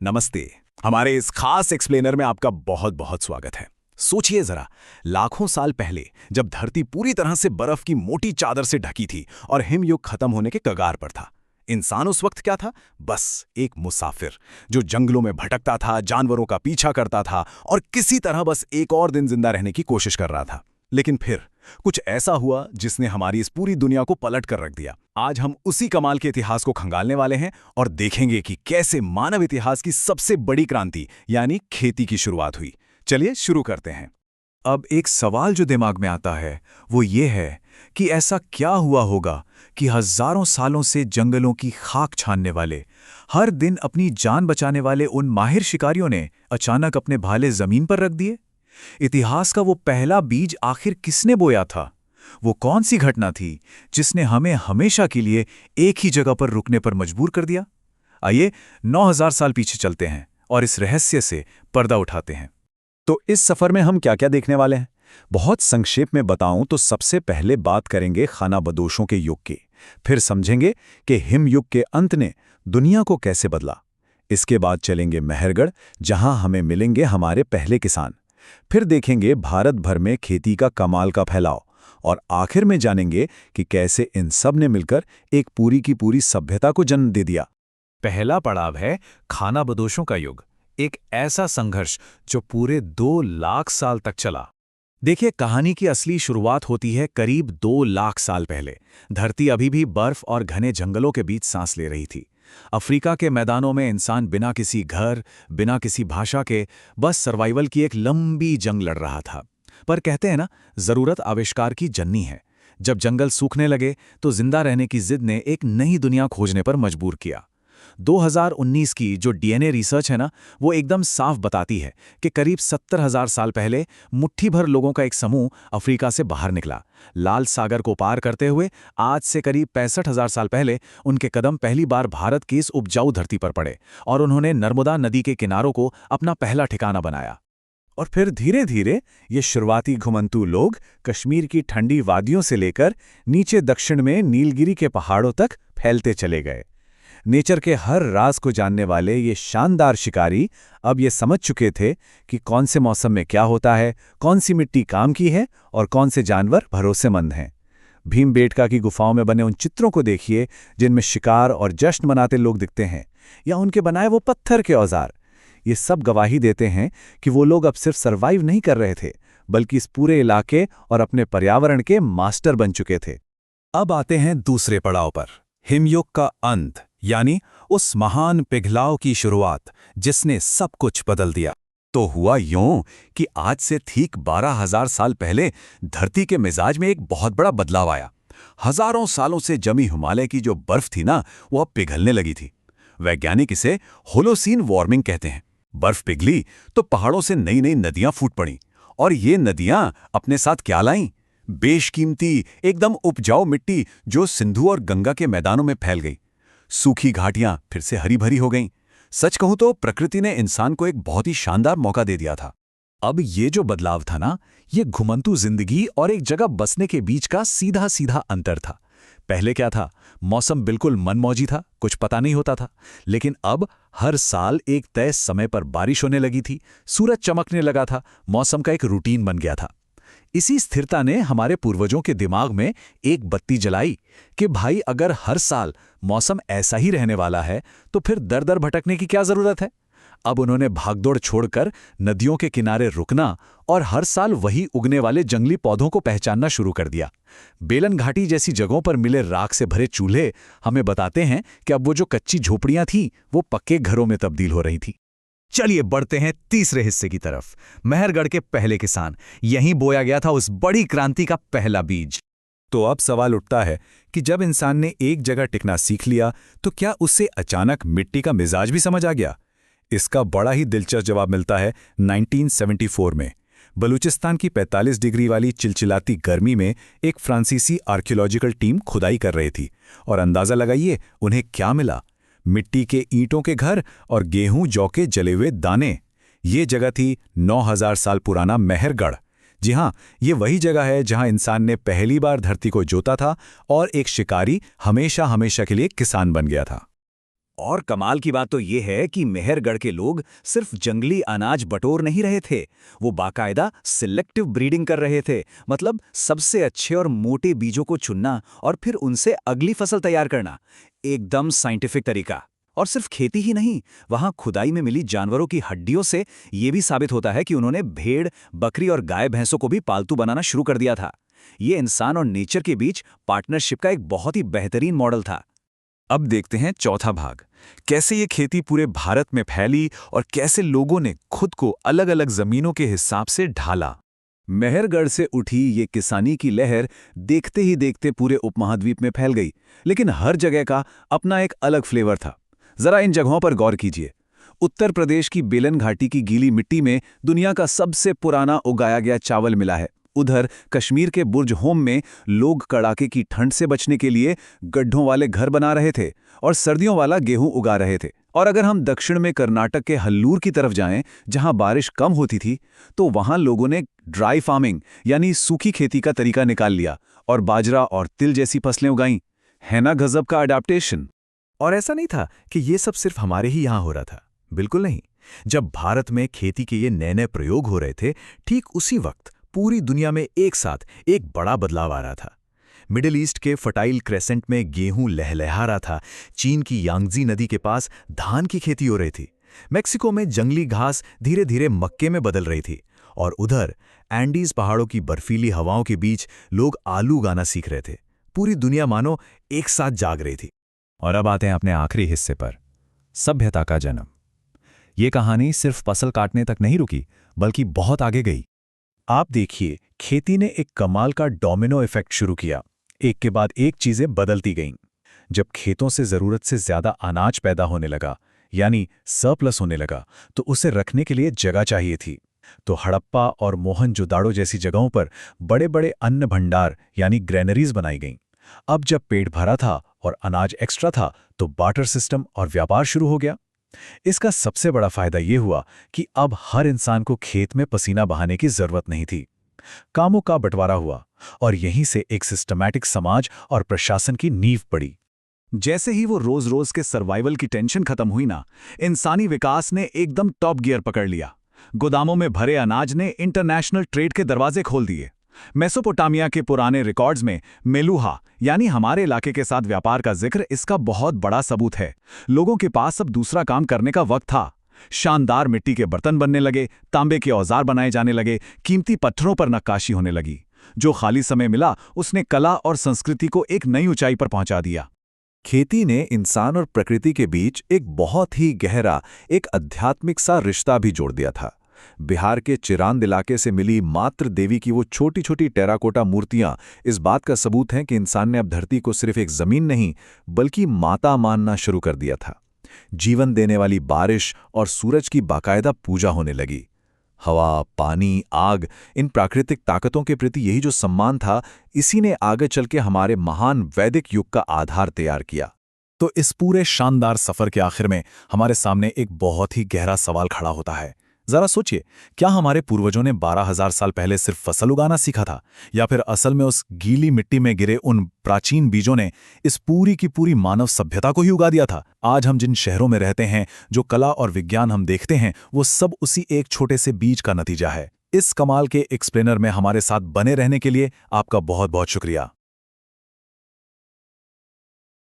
नमस्ते। हमारे इस खास एक्सप्लेनर में आपका बहुत बहुत स्वागत है। सोचिए जरा, लाखों साल पहले जब धरती पूरी तरह से बर्फ की मोटी चादर से ढकी थी और हिमयुग खत्म होने के कगार पर था, इंसान उस वक्त क्या था? बस एक मुसाफिर जो जंगलों में भटकता था, जानवरों का पीछा करता था और किसी तरह बस एक और दिन जिंदा रहने की कोशिश कर रहा था। लेकिन फिर कुछ ऐसा हुआ जिसने हमारी इस पूरी दुनिया को पलट कर रख दिया। आज हम उसी कमाल के इतिहास को खंगालने वाले हैं और देखेंगे कि कैसे मानव इतिहास की सबसे बड़ी क्रांति यानी खेती की शुरुआत हुई। चलिए शुरू करते हैं। अब एक सवाल जो दिमाग में आता है वो ये है कि ऐसा क्या हुआ होगा कि हजारों सालों से जंगलों की खाक छानने वाले, हर दिन अपनी जान बचाने वाले उन माहिर शिकारियों ने अचानक अपने भाले जमीन पर रख दिए। इतिहास का वो पहला बीज आखिर किसने बोया था? वो कौन सी घटना थी जिसने हमें हमेशा के लिए एक ही जगह पर रुकने पर मजबूर कर दिया? आइए 9000 साल पीछे चलते हैं और इस रहस्य से पर्दा उठाते हैं। तो इस सफर में हम क्या क्या देखने वाले हैं? बहुत संक्षेप में बताऊं तो सबसे पहले बात करेंगे खानाबदोशों के युग की, फिर समझेंगे कि हिमयुग के अंत ने दुनिया को कैसे बदला। इसके बाद चलेंगे मेहरगढ़, जहां हमें मिलेंगे हमारे पहले किसान। फिर देखेंगे भारत भर में खेती का कमाल का फैलाव और आखिर में जानेंगे कि कैसे इन सब ने मिलकर एक पूरी की पूरी सभ्यता को जन्म दे दिया। पहला पड़ाव है खानाबदोशों का युग, एक ऐसा संघर्ष जो पूरे 2 लाख साल तक चला। देखिए, कहानी की असली शुरुआत होती है करीब 2 लाख साल पहले। धरती अभी भी बर्फ और घने जंगलों के बीच सांस ले रही थी। अफ्रीका के मैदानों में इंसान बिना किसी घर, बिना किसी भाषा के बस सर्वाइवल की एक लंबी जंग लड़ रहा था। पर कहते हैं ना, जरूरत आविष्कार की जननी है। जब जंगल सूखने लगे तो जिंदा रहने की जिद ने एक नई दुनिया खोजने पर मजबूर किया। 2019 की जो डीएनए रिसर्च है ना, वो एकदम साफ बताती है कि करीब 70,000 साल पहले मुट्ठी भर लोगों का एक समूह अफ्रीका से बाहर निकला। लाल सागर को पार करते हुए आज से करीब 65,000 साल पहले उनके कदम पहली बार भारत की इस उपजाऊ धरती पर पड़े और उन्होंने नर्मदा नदी के किनारों को अपना पहला ठिकाना बनाया। और फिर धीरे धीरे ये शुरुआती घुमंतू लोग कश्मीर की ठंडी वादियों से लेकर नीचे दक्षिण में नीलगिरी के पहाड़ों तक फैलते चले गए। नेचर के हर राज को जानने वाले ये शानदार शिकारी अब ये समझ चुके थे कि कौन से मौसम में क्या होता है, कौन सी मिट्टी काम की है और कौन से जानवर भरोसेमंद हैं। भीमबेटका की गुफाओं में बने उन चित्रों को देखिए जिनमें शिकार और जश्न मनाते लोग दिखते हैं, या उनके बनाए वो पत्थर के औजार। ये सब गवाही देते हैं कि वो लोग अब सिर्फ सरवाइव नहीं कर रहे थे, बल्कि इस पूरे इलाके और अपने पर्यावरण के मास्टर बन चुके थे। अब आते हैं दूसरे पड़ाव पर, हिमयुग का अंत, यानी उस महान पिघलाव की शुरुआत जिसने सब कुछ बदल दिया। तो हुआ यूं कि आज से ठीक 12,000 साल पहले धरती के मिजाज में एक बहुत बड़ा बदलाव आया। हजारों सालों से जमी हिमालय की जो बर्फ थी ना, वो अब पिघलने लगी थी। वैज्ञानिक इसे होलोसीन वार्मिंग कहते हैं। बर्फ पिघली तो पहाड़ों से नई नई नदियां फूट पड़ी, और ये नदियां अपने साथ क्या लाईं? बेशकीमती, एकदम उपजाऊ मिट्टी जो सिंधु और गंगा के मैदानों में फैल गई। सूखी घाटियां फिर से हरी भरी हो गईं। सच कहूं तो प्रकृति ने इंसान को एक बहुत ही शानदार मौका दे दिया था। अब ये जो बदलाव था ना, ये घुमंतू जिंदगी और एक जगह बसने के बीच का सीधा सीधा अंतर था। पहले क्या था? मौसम बिल्कुल मनमौजी था, कुछ पता नहीं होता था। लेकिन अब हर साल एक तय समय पर बारिश होने लगी थी, सूरज चमकने लगा था, मौसम का एक रूटीन बन गया था। इसी स्थिरता ने हमारे पूर्वजों के दिमाग में एक बत्ती जलाई कि भाई, अगर हर साल मौसम ऐसा ही रहने वाला है तो फिर दर दर भटकने की क्या जरूरत है। अब उन्होंने भागदौड़ छोड़कर नदियों के किनारे रुकना और हर साल वही उगने वाले जंगली पौधों को पहचानना शुरू कर दिया। बेलन घाटी जैसी जगहों पर मिले राख से भरे चूल्हे हमें बताते हैं कि अब वो जो कच्ची झोपड़ियां थीं, वो पक्के घरों में तब्दील हो रही थी। चलिए बढ़ते हैं तीसरे हिस्से की तरफ, मेहरगढ़ के पहले किसान। यहीं बोया गया था उस बड़ी क्रांति का पहला बीज। तो अब सवाल उठता है कि जब इंसान ने एक जगह टिकना सीख लिया तो क्या उससे अचानक मिट्टी का मिजाज भी समझ आ गया? इसका बड़ा ही दिलचस्प जवाब मिलता है 1974 में। बलूचिस्तान की 45 डिग्री वाली चिलचिलाती गर्मी में एक फ्रांसीसी आर्कियोलॉजिकल टीम खुदाई कर रही थी, और अंदाजा लगाइए उन्हें क्या मिला? मिट्टी के ईंटों के घर और गेहूं जौ के जले हुए दाने। ये जगह थी 9,000 साल पुराना मेहरगढ़। जी हां, ये वही जगह है जहां इंसान ने पहली बार धरती को जोता था और एक शिकारी हमेशा हमेशा के लिए किसान बन गया था। और कमाल की बात तो ये है कि मेहरगढ़ के लोग सिर्फ जंगली अनाज बटोर नहीं रहे थे, वो बाकायदा सिलेक्टिव ब्रीडिंग कर रहे थे। मतलब सबसे अच्छे और मोटे बीजों को चुनना और फिर उनसे अगली फसल तैयार करना। एकदम साइंटिफिक तरीका। और सिर्फ खेती ही नहीं, वहां खुदाई में मिली जानवरों की हड्डियों से ये भी साबित होता है कि उन्होंने भेड़, बकरी और गाय भैंसों को भी पालतू बनाना शुरू कर दिया था। ये इंसान और नेचर के बीच पार्टनरशिप का एक बहुत ही बेहतरीन मॉडल था। अब देखते हैं चौथा भाग, कैसे ये खेती पूरे भारत में फैली और कैसे लोगों ने खुद को अलग अलग जमीनों के हिसाब से ढाला। मेहरगढ़ से उठी ये किसानी की लहर देखते ही देखते पूरे उपमहाद्वीप में फैल गई, लेकिन हर जगह का अपना एक अलग फ्लेवर था। जरा इन जगहों पर गौर कीजिए। उत्तर प्रदेश की बेलन घाटी की गीली मिट्टी में दुनिया का सबसे पुराना उगाया गया चावल मिला है। उधर कश्मीर के बुर्ज होम में लोग कड़ाके की ठंड से बचने के लिए गड्ढों वाले घर बना रहे थे और सर्दियों वाला गेहूं उगा रहे थे। और अगर हम दक्षिण में कर्नाटक के हल्लूर की तरफ जाएं, जहां बारिश कम होती थी, तो वहां लोगों ने ड्राई फार्मिंग यानी सूखी खेती का तरीका निकाल लिया और बाजरा और तिल जैसी फसलें उगाईं। है ना गजब का अडैप्टेशन। और ऐसा नहीं था कि ये सब सिर्फ हमारे ही यहाँ हो रहा था, बिल्कुल नहीं। जब भारत में खेती के ये नए नए प्रयोग हो रहे थे, ठीक उसी वक्त पूरी दुनिया में एक साथ एक बड़ा बदलाव आ रहा था। मिडिल ईस्ट के फर्टाइल क्रेसेंट में गेहूं लहलहा रहा था, चीन की यांगजी नदी के पास धान की खेती हो रही थी, मेक्सिको में जंगली घास धीरे धीरे मक्के में बदल रही थी, और उधर एंडीज पहाड़ों की बर्फीली हवाओं के बीच लोग आलू उगाना सीख रहे थे। पूरी दुनिया मानो एक साथ जाग रही थी। और अब आते हैं अपने आखिरी हिस्से पर, सभ्यता का जन्म। ये कहानी सिर्फ फसल काटने तक नहीं रुकी, बल्कि बहुत आगे गई। आप देखिए, खेती ने एक कमाल का डोमिनो इफेक्ट शुरू किया। एक के बाद एक चीजें बदलती गईं। जब खेतों से जरूरत से ज्यादा अनाज पैदा होने लगा, यानी सरप्लस होने लगा, तो उसे रखने के लिए जगह चाहिए थी। तो हड़प्पा और मोहनजोदाड़ो जैसी जगहों पर बड़े बड़े अन्न भंडार यानी ग्रेनरीज बनाई गईं। अब जब पेट भरा था और अनाज एक्स्ट्रा था, तो बार्टर सिस्टम और व्यापार शुरू हो गया। इसका सबसे बड़ा फायदा ये हुआ कि अब हर इंसान को खेत में पसीना बहाने की जरूरत नहीं थी। कामों का बंटवारा हुआ और यहीं से एक सिस्टमैटिक समाज और प्रशासन की नींव पड़ी। जैसे ही वो रोज रोज के सर्वाइवल की टेंशन खत्म हुई ना, इंसानी विकास ने एकदम टॉप गियर पकड़ लिया। गोदामों में भरे अनाज ने इंटरनेशनल ट्रेड के दरवाजे खोल दिए। मेसोपोटामिया के पुराने रिकॉर्ड्स में मेलुहा यानी हमारे इलाके के साथ व्यापार का जिक्र इसका बहुत बड़ा सबूत है। लोगों के पास अब दूसरा काम करने का वक्त था। शानदार मिट्टी के बर्तन बनने लगे, तांबे के औजार बनाए जाने लगे, कीमती पत्थरों पर नक्काशी होने लगी। जो खाली समय मिला उसने कला और संस्कृति को एक नई ऊंचाई पर पहुंचा दिया। खेती ने इंसान और प्रकृति के बीच एक बहुत ही गहरा, एक आध्यात्मिक सा रिश्ता भी जोड़ दिया था। बिहार के चिरांद इलाके से मिली मातृ देवी की वो छोटी छोटी टेराकोटा मूर्तियां इस बात का सबूत हैं कि इंसान ने अब धरती को सिर्फ एक जमीन नहीं, बल्कि माता मानना शुरू कर दिया था। जीवन देने वाली बारिश और सूरज की बाकायदा पूजा होने लगी। हवा, पानी, आग, इन प्राकृतिक ताकतों के प्रति यही जो सम्मान था, इसी ने आगे चल के हमारे महान वैदिक युग का आधार तैयार किया। तो इस पूरे शानदार सफर के आखिर में हमारे सामने एक बहुत ही गहरा सवाल खड़ा होता है। जरा सोचिए, क्या हमारे पूर्वजों ने 12,000 साल पहले सिर्फ फसल उगाना सीखा था, या फिर असल में उस गीली मिट्टी में गिरे उन प्राचीन बीजों ने इस पूरी की पूरी मानव सभ्यता को ही उगा दिया था? आज हम जिन शहरों में रहते हैं, जो कला और विज्ञान हम देखते हैं, वो सब उसी एक छोटे से बीज का नतीजा है। इस कमाल के एक्सप्लेनर में हमारे साथ बने रहने के लिए आपका बहुत बहुत शुक्रिया।